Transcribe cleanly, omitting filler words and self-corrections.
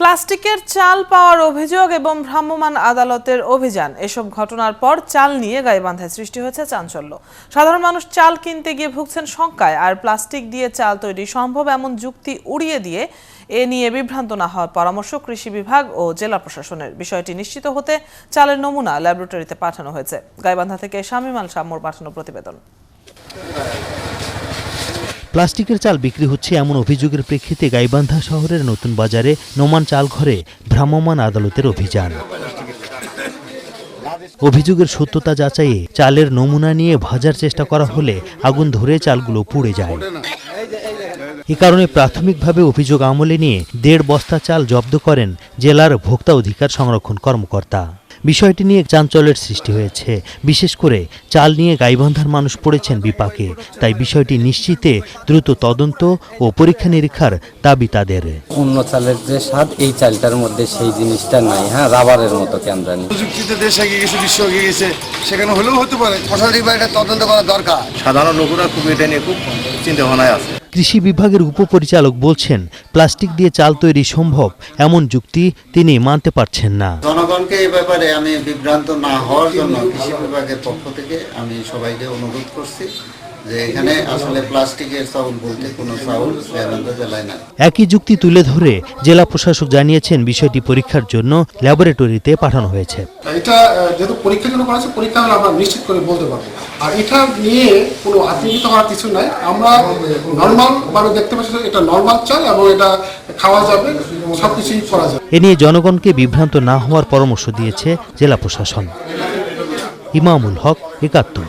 প্লাস্টিকের চাল পাওয়ার অভিযোগ এবং ভ্রাম্যমাণ আদালতের অভিযান এসব ঘটনার পর চাল নিয়ে গাইবান্ধায় সৃষ্টি হয়েছে চাঞ্চল্য। সাধারণ মানুষ চাল কিনতে গিয়ে ভুগছেন শঙ্কায়, আর প্লাস্টিক দিয়ে চাল তৈরি সম্ভব এমন যুক্তি উড়িয়ে দিয়ে এ নিয়ে বিভ্রান্ত না হওয়ার পরামর্শ কৃষি বিভাগ ও জেলা প্রশাসনের। বিষয়টি নিশ্চিত হতে চালের নমুনা ল্যাবরেটরিতে পাঠানো হয়েছে। গাইবান্ধা থেকে শামীম আল শামুর পাঠানো প্রতিবেদন। প্লাস্টিকের চাল বিক্রি হচ্ছে এমন অভিযোগের প্রেক্ষিতে গাইবান্ধা শহরের নতুন বাজারে নোমান চাল ঘরে ভ্রাম্যমাণ আদালতের অভিযান। অভিযোগের সত্যতা যাচাইয়ে চালের নমুনা নিয়ে ভাজার চেষ্টা করা হলে আগুন ধরে চালগুলো পুড়ে যায়। এ কারণে প্রাথমিকভাবে অভিযোগ আমলে নিয়ে 1.5 বস্তা চাল জব্দ করেন জেলার ভোক্তা অধিকার সংরক্ষণ কর্মকর্তা। বিষয়টি নিয়ে চাঞ্চল্যের সৃষ্টি হয়েছে। বিশেষ করে চাল নিয়ে গাইবান্ধার মানুষ পড়েছেন বিপাকে। তাই বিষয়টি নিশ্চিতে দ্রুত তদন্ত ও পরীক্ষা নিরীক্ষার দাবি তাদের। অন্য চালের যে স্বাদ এই চালটার মধ্যে সেই জিনিসটা নাই। রাবারের মতো কেন জানি প্রযুক্তিতে দেশ এগিয়ে গেছে, বিশ্ব এগিয়ে গেছে, সেখানে হলেও হতে পারে। সঠিক এটা তদন্ত করা দরকার। সাধারণ লোকেরা খুব এটা নিয়ে খুব চিন্তা ভাবনায় আছে। কৃষি বিভাগের উপপরিচালক বলছেন, প্লাস্টিক দিয়ে চাল তৈরি সম্ভব এমন যুক্তি তিনি মানতে পারছেন না। জনগণকে এই ব্যাপারে আমি বিভ্রান্ত না হওয়ার জন্য কৃষি বিভাগের পক্ষ থেকে আমি সবাইকে অনুরোধ করছি যে এখানে আসলে প্লাস্টিকের চাউল বলতে কোনো চাউল গাইবান্ধা জেলায় না। একই যুক্তি তুলে ধরে জেলা প্রশাসক জানিয়েছেন, বিষয়টি পরীক্ষার জন্য ল্যাবরেটরিতে পাঠানো হয়েছে। এটা যেহেতু পরীক্ষার জন্য করা হয়েছে, পরীক্ষা হলে আমরা নিশ্চিত করে বলতে পারবো। আর এটা নিয়ে কোনো আতঙ্কিত হওয়ার কিছু নাই। আমরা নর্মাল ভাবে দেখতে পাচ্ছি এটা নর্মাল চাল এবং এটা খাওয়া যাবে, সবকিছুই করা যাবে। এ নিয়ে জনগণকে বিভ্রান্ত না হওয়ার পরামর্শ দিয়েছে জেলা প্রশাসন। ইমামুল হক, ৭১।